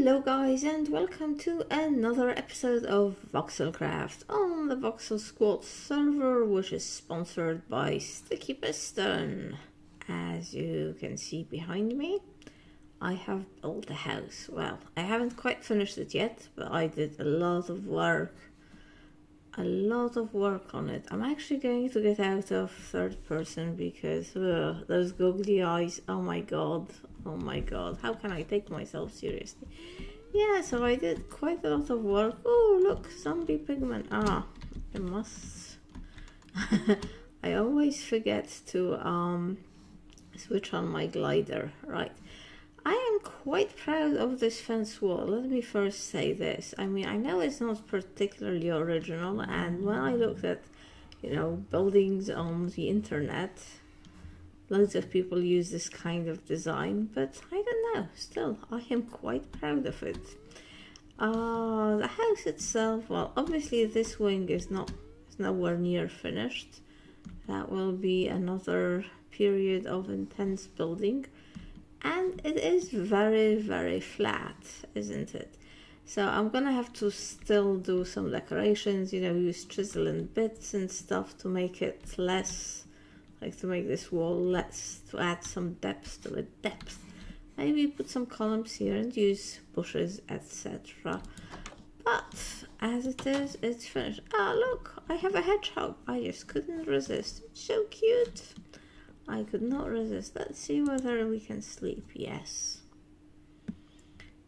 Hello guys and welcome to another episode of Voxelcraft on the VoxelSquad server, which is sponsored by StickyPiston. As you can see behind me, I have built a house. Well, I haven't quite finished it yet, but I did a lot of work on it. I'm actually going to get out of third person because those googly eyes, oh my god, how can I take myself seriously? Yeah, so I did quite a lot of work. Oh look, zombie pigment. I must I always forget to switch on my glider. Right, I am quite proud of this fence wall. Let me first say this. I mean, I know it's not particularly original, and when I looked at, buildings on the internet, loads of people use this kind of design, but I don't know. Still, I am quite proud of it. The house itself, well, obviously this wing is nowhere near finished. That will be another period of intense building. And it is very, very flat, isn't it? So I'm gonna have to still do some decorations, use chisel and bits and stuff to make it less, to make this wall less, to add some depth to it. Maybe put some columns here and use bushes, etc. But as it is, it's finished. Ah, look, I have a hedgehog. I just couldn't resist. It's so cute. I could not resist. Let's see whether we can sleep. Yes.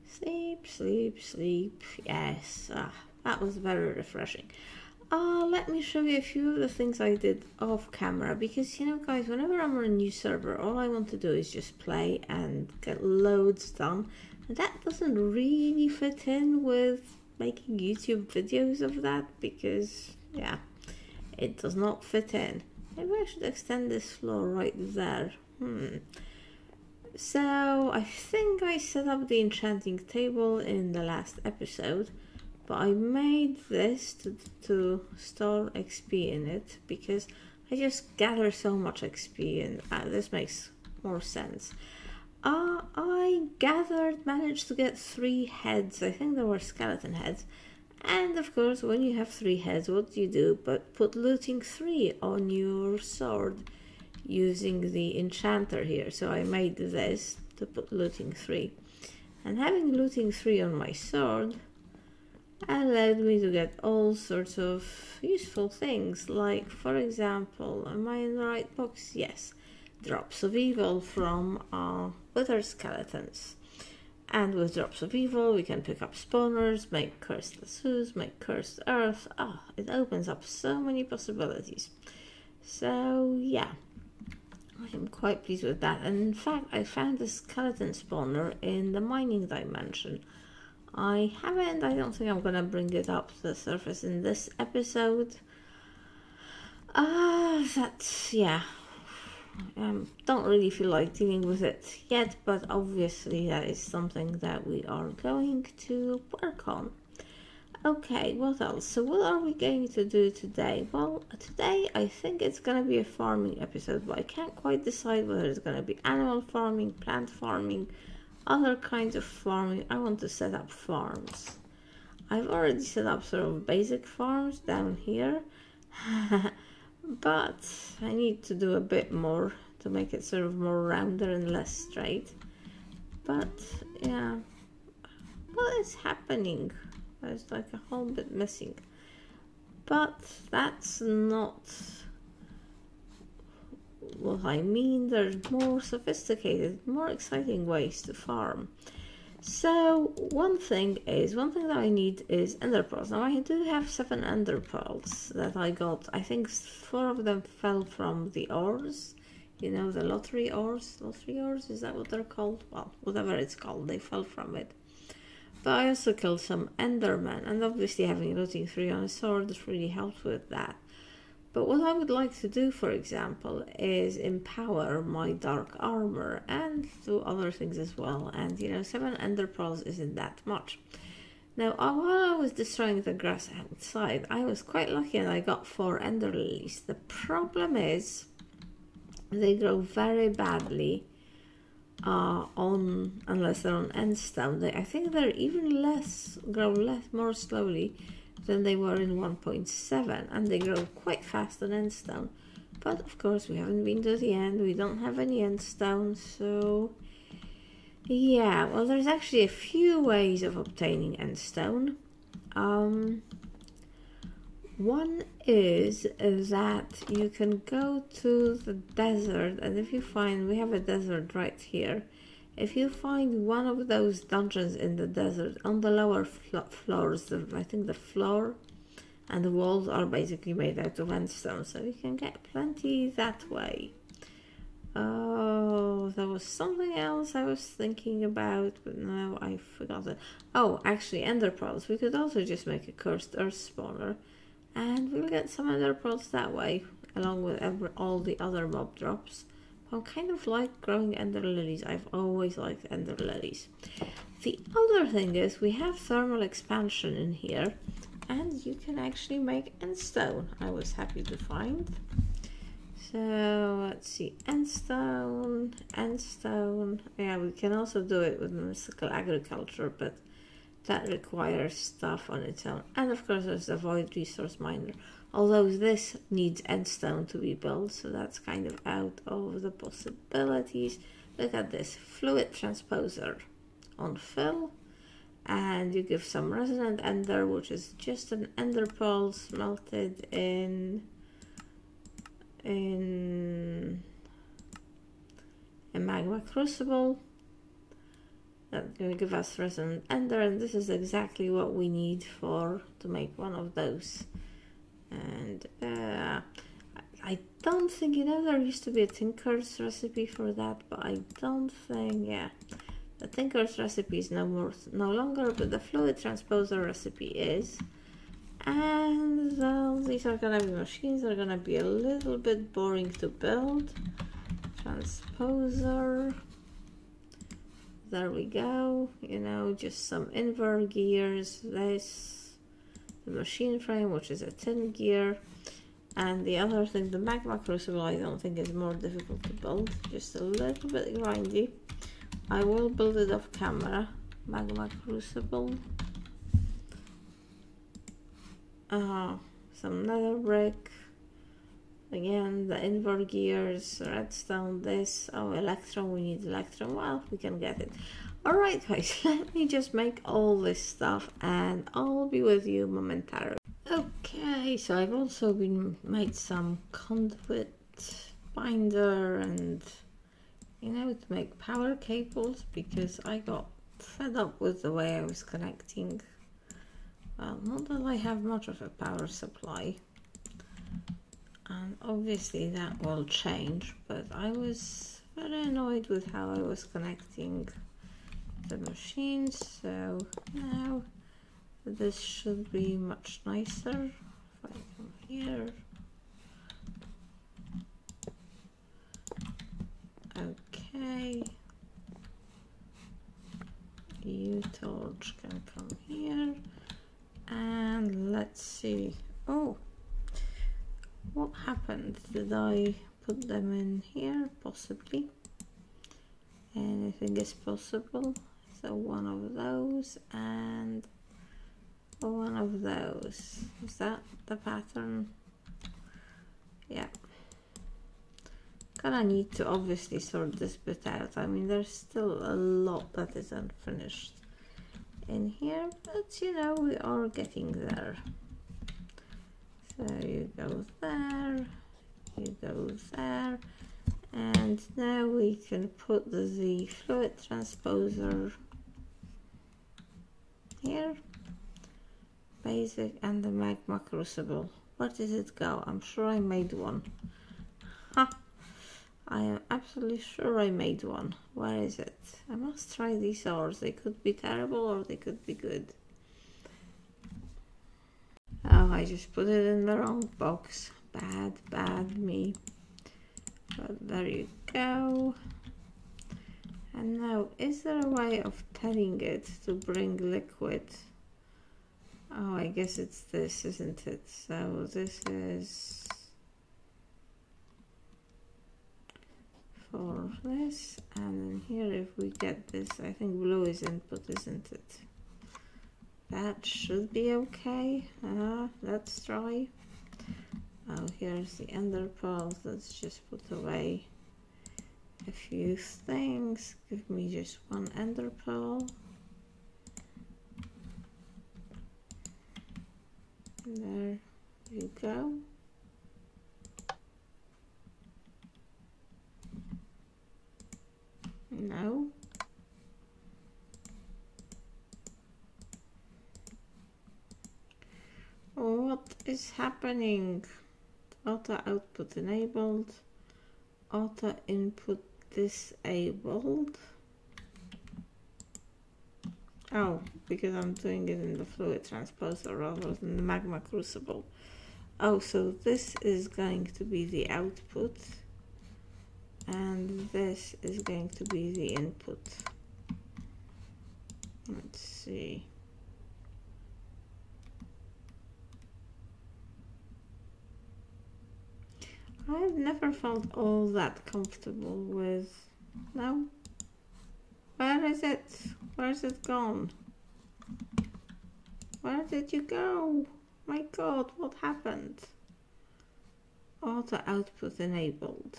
Sleep. Yes. That was very refreshing. Let me show you a few of the things I did off camera, because guys, whenever I'm on a new server, all I want to do is just play and get loads done, and that doesn't really fit in with making YouTube videos of that, because yeah, it does not fit in. Maybe I should extend this floor right there. So I think I set up the enchanting table in the last episode, but I made this to store XP in it because I just gather so much XP, and this makes more sense. I managed to get 3 heads. I think they were skeleton heads. And of course, when you have 3 heads, what do you do but put looting 3 on your sword using the enchanter here. So I made this to put looting 3. And having looting 3 on my sword allowed me to get all sorts of useful things, like, for example, am I in the right box? Yes. Drops of evil from wither skeletons. And with drops of evil, we can pick up spawners, make cursed lassos, make cursed earth. It opens up so many possibilities. So yeah, I am quite pleased with that. And in fact, I found a skeleton spawner in the mining dimension. I don't think I'm gonna bring it up to the surface in this episode. Yeah. Don't really feel like dealing with it yet, but obviously that is something that we are going to work on. Okay, what else? So what are we going to do today? Well, today I think it's going to be a farming episode, but I can't quite decide whether it's going to be animal farming, plant farming, other kinds of farming. I want to set up farms. I've already set up sort of basic farms down here. But I need to do a bit more to make it sort of more rounder and less straight. But yeah, what is happening? There's like a whole bit missing. But that's not what I mean. There's more sophisticated, more exciting ways to farm. So one thing that I need is ender pearls. Now I do have 7 ender pearls that I got. I think 4 of them fell from the ores, the lottery ores. Lottery ores, is that what they're called? Well, whatever it's called, they fell from it. But I also killed some endermen, and obviously having looting 3 on a sword really helps with that. But what I would like to do, for example, is empower my dark armor and do other things as well. And 7 ender pearls isn't that much. Now, while I was destroying the grass outside, I was quite lucky and I got 4 ender lilies. The problem is they grow very badly on, unless they're on endstone. I think they're even grow more slowly than they were in 1.7, and they grow quite fast on endstone. But of course, we haven't been to the end. We don't have any endstone, so yeah. Well, there's actually a few ways of obtaining endstone. One is that you can go to the desert, and if you find, we have a desert right here, if you find one of those dungeons in the desert on the lower floors, I think the floor and the walls are basically made out of endstone, so you can get plenty that way. Oh, there was something else I was thinking about, but now I forgot it. Oh, actually, ender pearls. We could also just make a cursed earth spawner, and we'll get some ender pearls that way, along with all the other mob drops. I'm kind of like growing ender lilies. I've always liked ender lilies. The other thing is we have thermal expansion in here, and you can actually make endstone. I was happy to find. So let's see, endstone. Yeah, we can also do it with mystical agriculture, but that requires stuff on its own. And of course there's the void resource miner, although this needs endstone to be built, so that's kind of out of the possibilities. Look at this, fluid transposer on fill, and you give some resonant ender, which is just an ender pearl smelted in a magma crucible. That's going to give us resonant ender, and this is exactly what we need to make one of those. And I don't think, there used to be a tinker's recipe for that, but I don't think, yeah, the tinker's recipe is no longer, but the fluid transposer recipe is. And these are gonna be machines that are gonna be a little bit boring to build. Transposer, there we go, just some invert gears, this, the machine frame, which is a tin gear, and the other thing, the magma crucible, I don't think is more difficult to build, just a little bit grindy. I will build it off camera. Magma crucible, some nether brick, again the invert gears, redstone, this, electron, we need electron, well, we can get it. Alright guys, let me just make all this stuff and I'll be with you momentarily. Okay, so I've also made some conduit binder and to make power cables, because I got fed up with the way I was connecting. Well, not that I have much of a power supply, and obviously that will change, but I was very annoyed with how I was connecting the machines, so now this should be much nicer. If I come here, okay, U-torch can come here, and let's see. Oh, what happened? Did I put them in here? Possibly. Anything is possible. So one of those and one of those. Is that the pattern? Yeah. Gonna need to obviously sort this bit out. I mean, there's still a lot that is unfinished in here, but we are getting there. So you go there, you go there, and now we can put the fluid transposer here, basic, and the magma crucible. Where did it go? I'm sure I made one. Ha! I am absolutely sure I made one. Where is it? I must try these ores. They could be terrible or they could be good. Oh, I just put it in the wrong box. Bad me. But there you go. And now, is there a way of telling it to bring liquid? Oh, I guess it's this, isn't it? So this is for this, and then here if we get this, I think blue is input, isn't it? That should be okay. Let's try. Oh, here's the ender pearls. Let's just put away a few things. Give me just one ender pearl. There you go. No. What is happening? Auto output enabled. Auto input disabled. Oh, because I'm doing it in the fluid transposer rather than the magma crucible. Oh, so this is going to be the output and this is going to be the input. Let's see. I've never felt all that comfortable with. No? Where is it? Where's it gone? Where did you go? My God, what happened? Auto output enabled.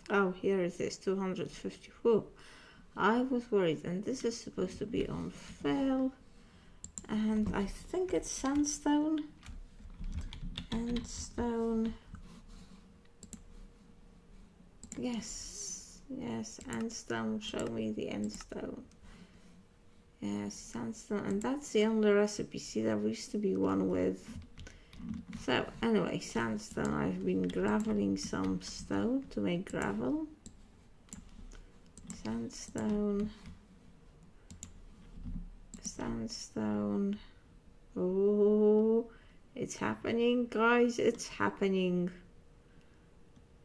Oh, here it is, 250. Whew. I was worried, and this is supposed to be on fill. And I think it's sandstone. And stone. Yes, yes, endstone. Show me the endstone. Yes, sandstone, and that's the only recipe. See, there used to be one with. So anyway, sandstone. I've been graveling some stone to make gravel. Sandstone. Sandstone. Oh, it's happening, guys. It's happening.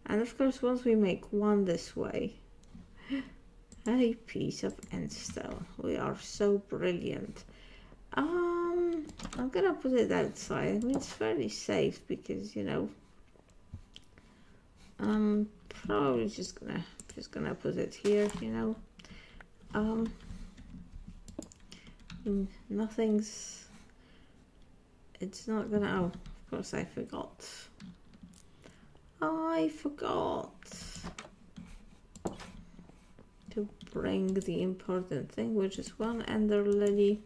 And of course, once we make one this way, a piece of endstone. We are so brilliant. I'm gonna put it outside. I mean, it's fairly safe because, you know, I'm probably just gonna put it here, you know. Nothing's. It's not gonna. Oh, of course, I forgot. I forgot to bring the important thing, which is one ender lily.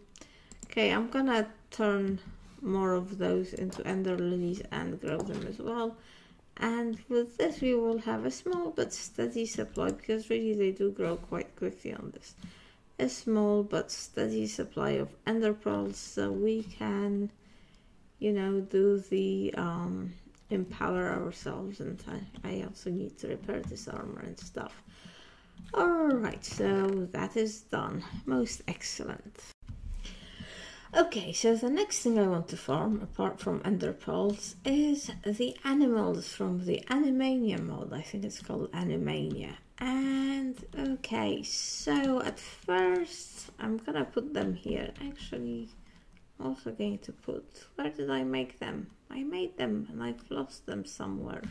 Okay, I'm gonna turn more of those into ender lilies and grow them as well. And with this we will have a small but steady supply, because really they do grow quite quickly on this. A small but steady supply of ender pearls, so we can, you know, do the empower ourselves. And I also need to repair this armor and stuff. Alright, so that is done. Most excellent. Okay, so the next thing I want to farm, apart from ender pearls, is the animals from the Animania mod. I think it's called Animania. And okay, so at first I'm gonna put them here. Actually, I'm also going to put, where did I make them? I made them and I've lost them somewhere.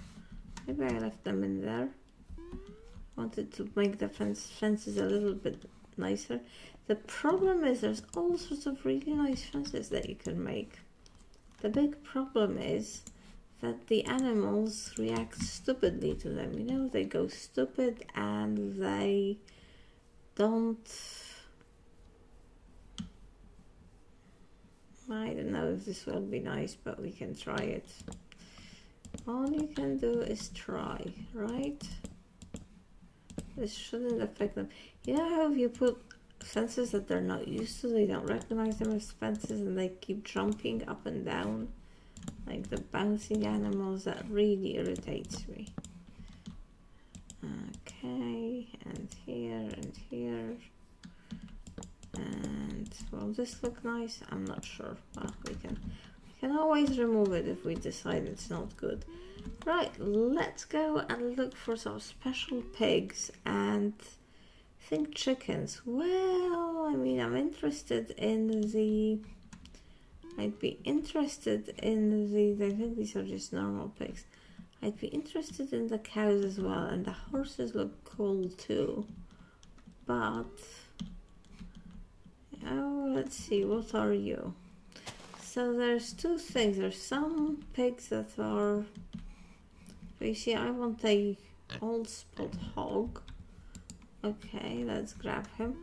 Maybe I left them in there. Wanted to make the fences a little bit nicer. The problem is there's all sorts of really nice fences that you can make. The big problem is that the animals react stupidly to them. You know, they go stupid and they don't. I don't know if this will be nice, but we can try it. All you can do is try, right? This shouldn't affect them. You know how if you put fences that they're not used to, they don't recognize them as fences and they keep jumping up and down like the bouncing animals? That really irritates me. Okay, and here and here. And will this look nice? I'm not sure. Well, we can always remove it if we decide it's not good. Right, let's go and look for some special pigs and think chickens. Well, I mean, I'm interested in the I'd be interested in the, I think these are just normal pigs. I'd be interested in the cows as well, and the horses look cool too. But, oh, let's see, what are you? So there's two things. There's some pigs that are, you see, I want a old spot hog. Okay, let's grab him.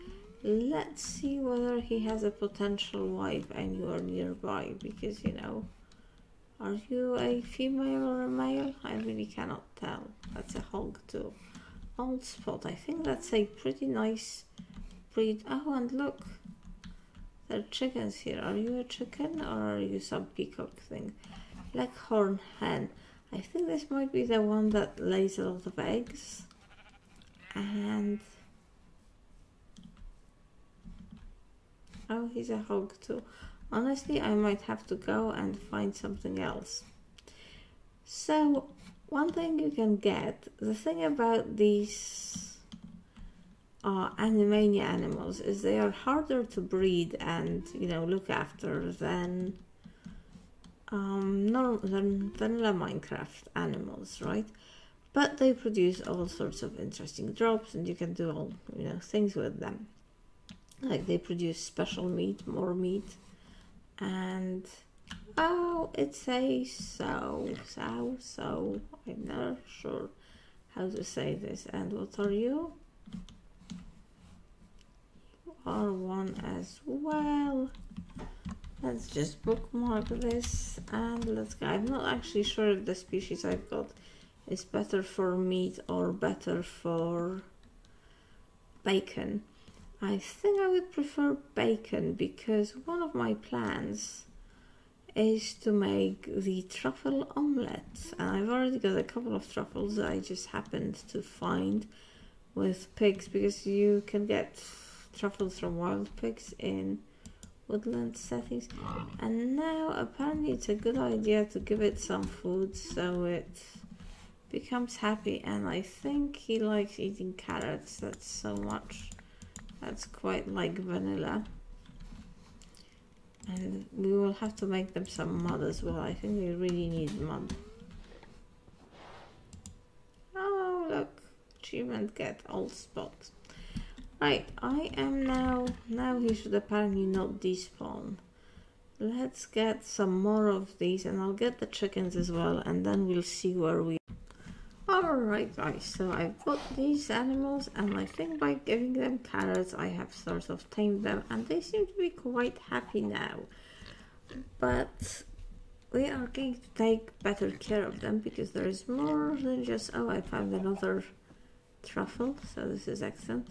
Let's see whether he has a potential wife and you are nearby, because, you know, are you a female or a male? I really cannot tell. That's a hog too. Old spot. I think that's a pretty nice breed. Oh, and look, there are chickens here. Are you a chicken or are you some peacock thing? Leghorn hen. I think this might be the one that lays a lot of eggs. And oh, he's a hog too. Honestly, I might have to go and find something else. So, one thing you can get, the thing about these Animania animals is they are harder to breed and, you know, look after than vanilla Minecraft animals, right? But they produce all sorts of interesting drops, and you can do all, you know, things with them. Like they produce special meat, more meat, and oh, it says so. I'm not sure how to say this. And what are you? You are one as well. Let's just bookmark this and let's go. I'm not actually sure if the species I've got is better for meat or better for bacon. I think I would prefer bacon because one of my plans is to make the truffle omelette. And I've already got a couple of truffles that I just happened to find with pigs, because you can get truffles from wild pigs in woodland settings. And now apparently it's a good idea to give it some food so it becomes happy, and I think he likes eating carrots. That's so much. That's quite like vanilla. And we will have to make them some mud as well. I think they really need mud. Oh, look. Achievement get old spot. Right, I am now he should apparently not despawn. Let's get some more of these, and I'll get the chickens as well, and then we'll see where we Alright guys, so I've got these animals, and I think by giving them carrots I have sort of tamed them, and they seem to be quite happy now. But we are going to take better care of them, because there is more than just, oh, I found another truffle, so this is excellent.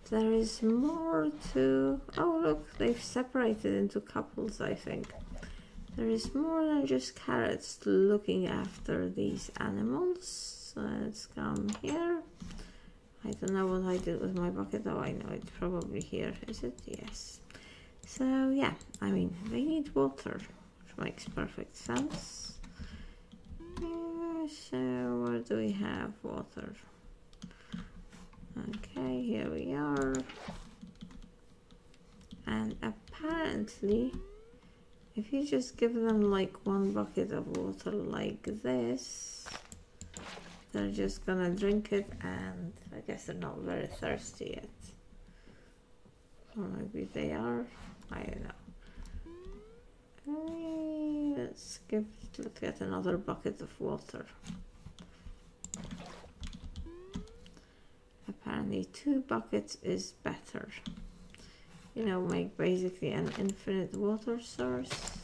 There is more to, oh look, they've separated into couples, I think. There is more than just carrots to looking after these animals. So let's come here. I don't know what I did with my bucket. Oh, I know it's probably here. Is it? Yes. So yeah, I mean, they need water, which makes perfect sense. Yeah, so where do we have water? Okay, here we are. And apparently, if you just give them like one bucket of water like this, they're just gonna drink it, and I guess they're not very thirsty yet. Or maybe they are, I don't know. Let's get another bucket of water. Apparently 2 buckets is better. You know, make basically an infinite water source.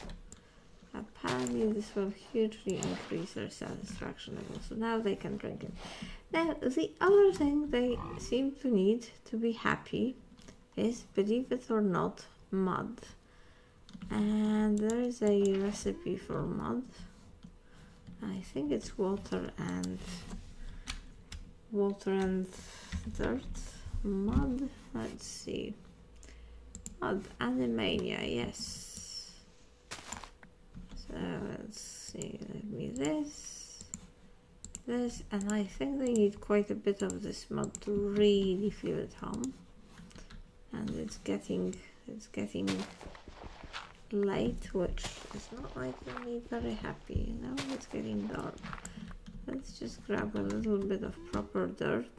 Apparently this will hugely increase their satisfaction level, so now they can drink it. Now the other thing they seem to need to be happy is, believe it or not, mud. And there is a recipe for mud. I think it's water and dirt. Mud, let's see. Mud, Animania, yes. So let's see, let me this, and I think they need quite a bit of this mud to really feel at home. And it's getting late, which is not making me very happy. You know, it's getting dark. Let's just grab a little bit of proper dirt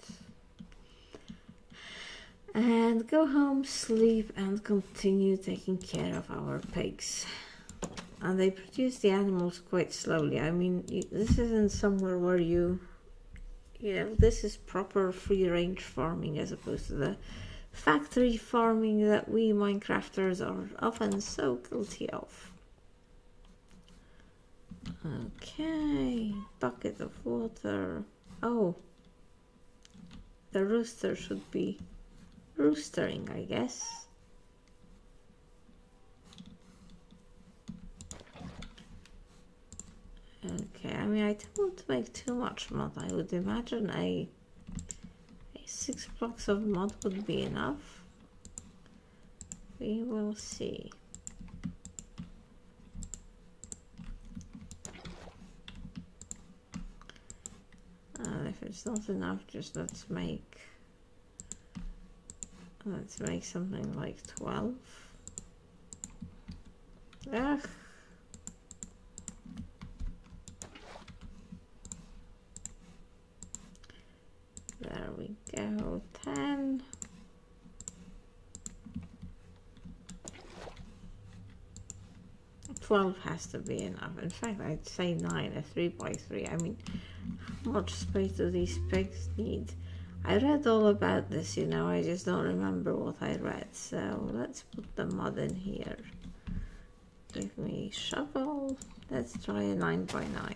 and go home, sleep, and continue taking care of our pigs. And they produce the animals quite slowly. I mean, this isn't somewhere where you know, this is proper free-range farming as opposed to the factory farming that we Minecrafters are often so guilty of. Okay, bucket of water. Oh, the rooster should be roostering, I guess. Okay, I mean, I don't make too much mud. I would imagine a 6 blocks of mud would be enough. We will see. And if it's not enough, just let's make something like 12. Ugh. There we go, 10. $12 has to be enough. In fact, I'd say 9, a 3 by 3. I mean, how much space do these pigs need? I read all about this, you know, I just don't remember what I read. So let's put the mud in here. Give me a shovel. Let's try a 9 by 9.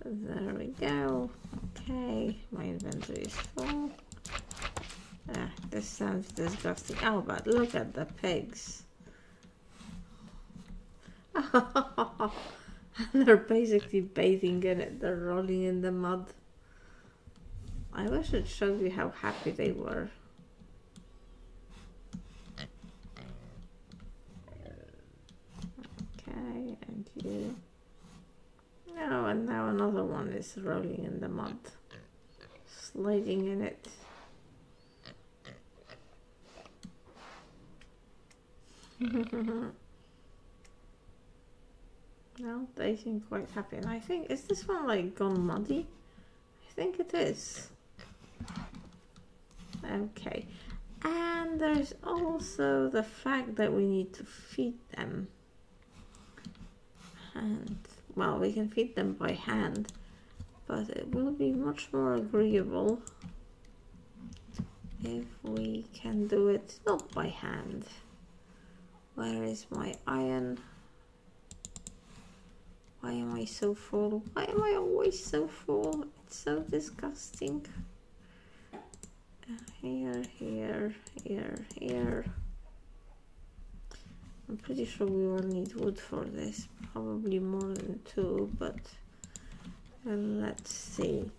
There we go. Okay, my inventory is full. This sounds disgusting. Oh, but look at the pigs. They're basically bathing in it. They're rolling in the mud. I wish it showed you how happy they were. Okay, and you. No, and now another one is rolling in the mud, sliding in it. No, they seem quite happy. And I think, is this one like gone muddy? I think it is. Okay. And there's also the fact that we need to feed them. And, well, we can feed them by hand, but it will be much more agreeable if we can do it not by hand. Where is my iron? Why am I so full? Why am I always so full? It's so disgusting. Here, here, here, here. I'm pretty sure we will need wood for this. Probably more than 2, but let's see.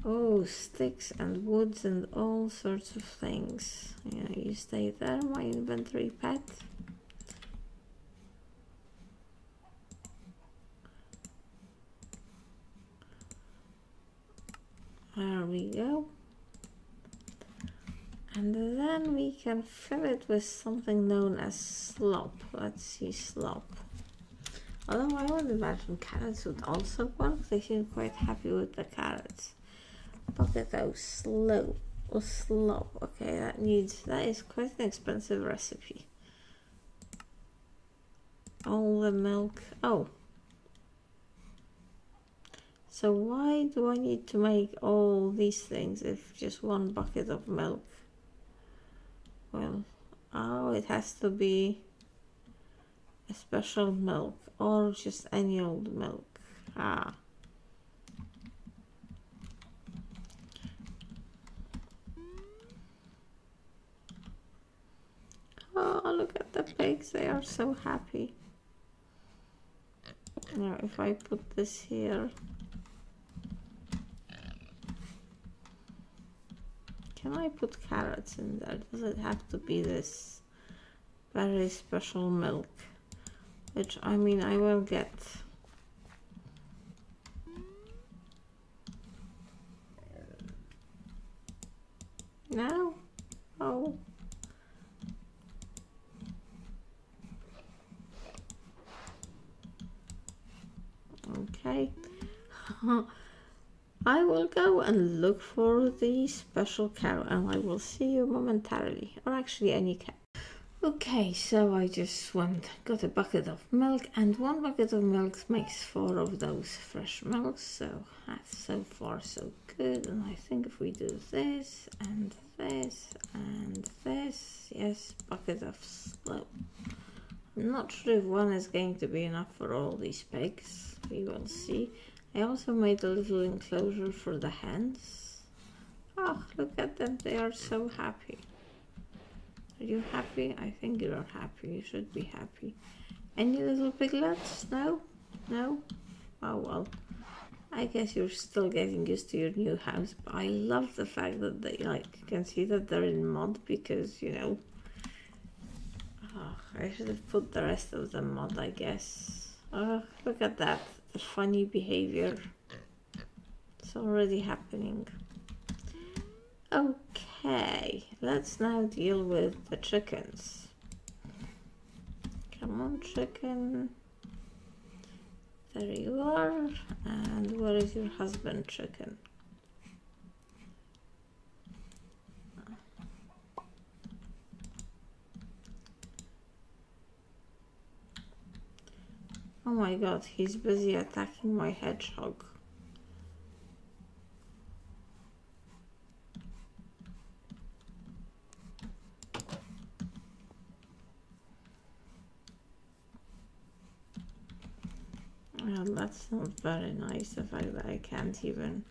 Oh, sticks and woods and all sorts of things. Yeah, you stay there, my inventory pet. There we go. And then we can fill it with something known as slop. Let's see, slop. Although I would imagine carrots would also work. They seem quite happy with the carrots. Bucket of slop. Okay, that is quite an expensive recipe. All the milk. Oh. So why do I need to make all these things if just 1 bucket of milk? Well, oh, it has to be a special milk or just any old milk. Ah. Oh, look at the pigs, they are so happy. Now, if I put this here, can I put carrots in there? Does it have to be this very special milk? Which, I mean, I will get. No? Oh. Okay. I will go and look for the special cow and I will see you momentarily. Or actually any cow. Okay, so I just got a bucket of milk, and 1 bucket of milk makes 4 of those fresh milks, so that's so far so good. And I think if we do this and this and this, yes, bucket of slow. I'm not sure if 1 is going to be enough for all these pigs. We will see. I also made a little enclosure for the hens. Oh, look at them, they are so happy. Are you happy? I think you are happy. You should be happy. Any little piglets? No? No? Oh well. I guess you're still getting used to your new house. But I love the fact that they, like, you can see that they're in mud because, you know. Oh, I should have put the rest of the mud, I guess. Oh, look at that. The funny behavior. It's already happening. Okay, let's now deal with the chickens. Come on, chicken. There you are. And where is your husband, chicken? Oh my god, he's busy attacking my hedgehog. Well, that's not very nice, the fact that I can't even...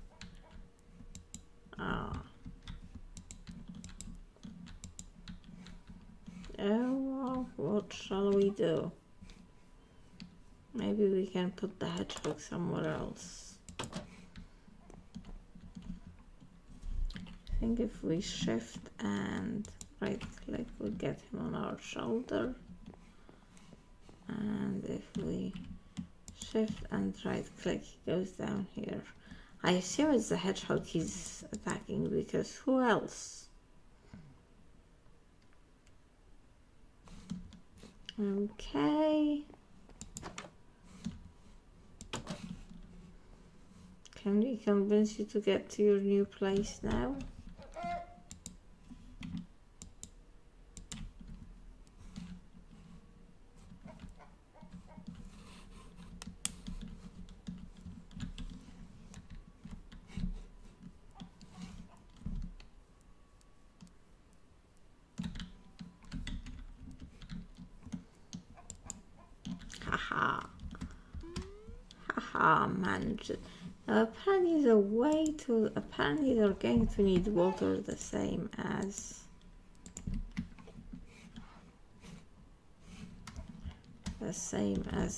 Oh, well, what shall we do? Maybe we can put the hedgehog somewhere else. I think if we shift and right click, we get him on our shoulder. And if we shift and right click, he goes down here. I assume it's the hedgehog he's attacking, because who else? Okay. Can we convince you to get to your new place now? Haha. Haha, man. Apparently the way to... Apparently they're going to need water the same as...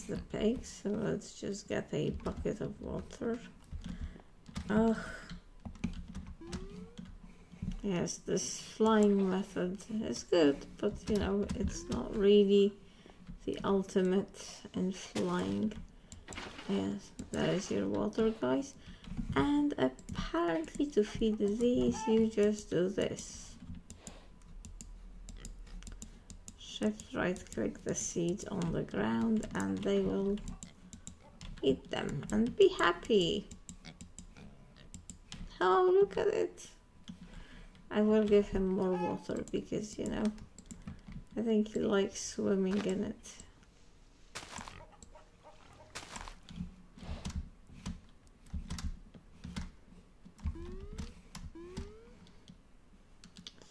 the pigs. So let's just get a bucket of water. Ugh. Yes, this flying method is good, but you know, it's not really the ultimate in flying. Yes, that is your water, guys. And apparently to feed these, you just do this. Shift right click the seeds on the ground and they will eat them and be happy. Oh, look at it. I will give him more water because, you know, I think he likes swimming in it.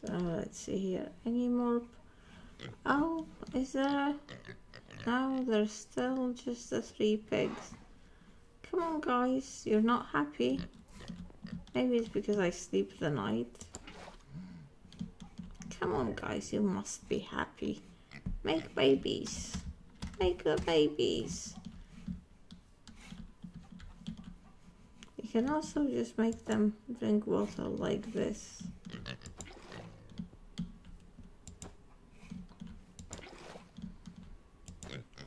So let's see here. Any more? Oh, is there? No, there's still just the 3 pigs. Come on, guys, you're not happy. Maybe it's because I sleep the night. Come on, guys, you must be happy. Make babies. Make the babies. You can also just make them drink water like this.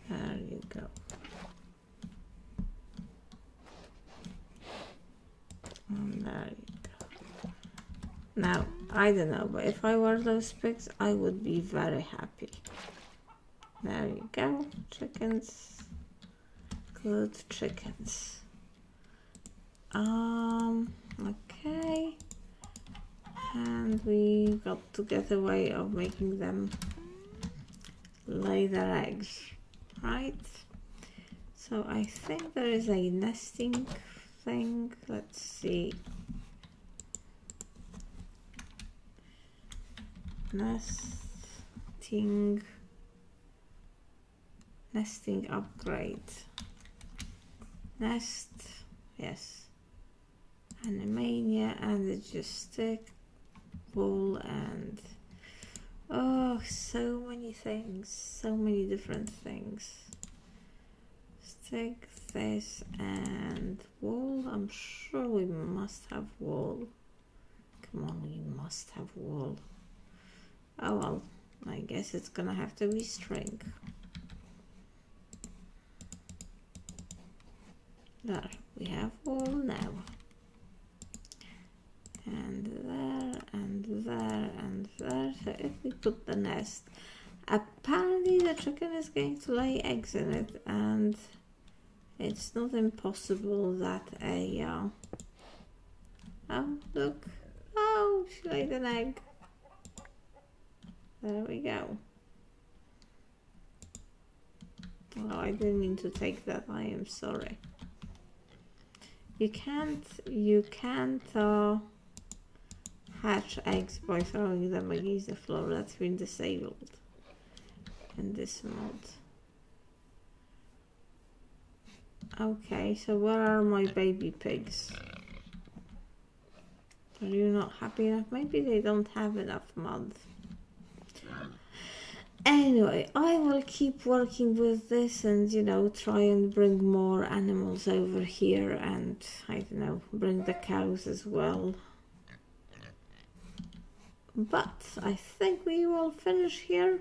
There you go. And there you go. Now, I don't know, but if I were those pigs, I would be very happy. There you go, chickens. Good chickens. Okay. And we got to get a way of making them lay their eggs, right? So I think there is a nesting thing. Let's see. Nesting upgrade. Nest, yes. Animania, and it's just stick, wool, and oh, so many things, so many different things. Stick, this, and wool. I'm sure we must have wool. Come on, we must have wool. Oh well, I guess it's gonna have to be string. There, we have wool now. And there, and there, and there. So if we put the nest, apparently the chicken is going to lay eggs in it, and it's not impossible that a oh look, oh, she laid an egg. There we go. Oh, I didn't mean to take that. I am sorry. You can't hatch eggs by throwing them against the floor. That's been disabled in this mod. Okay, so where are my baby pigs? Are you not happy enough? Maybe they don't have enough mud. Anyway, I will keep working with this and, you know, try and bring more animals over here and, I don't know, bring the cows as well. But I think we will finish here.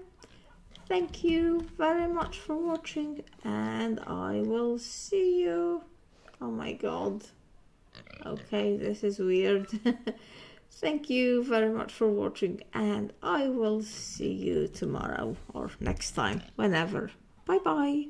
Thank you very much for watching, and I will see you. Oh my god. Okay, this is weird. Thank you very much for watching, and I will see you tomorrow or next time, whenever. Bye bye.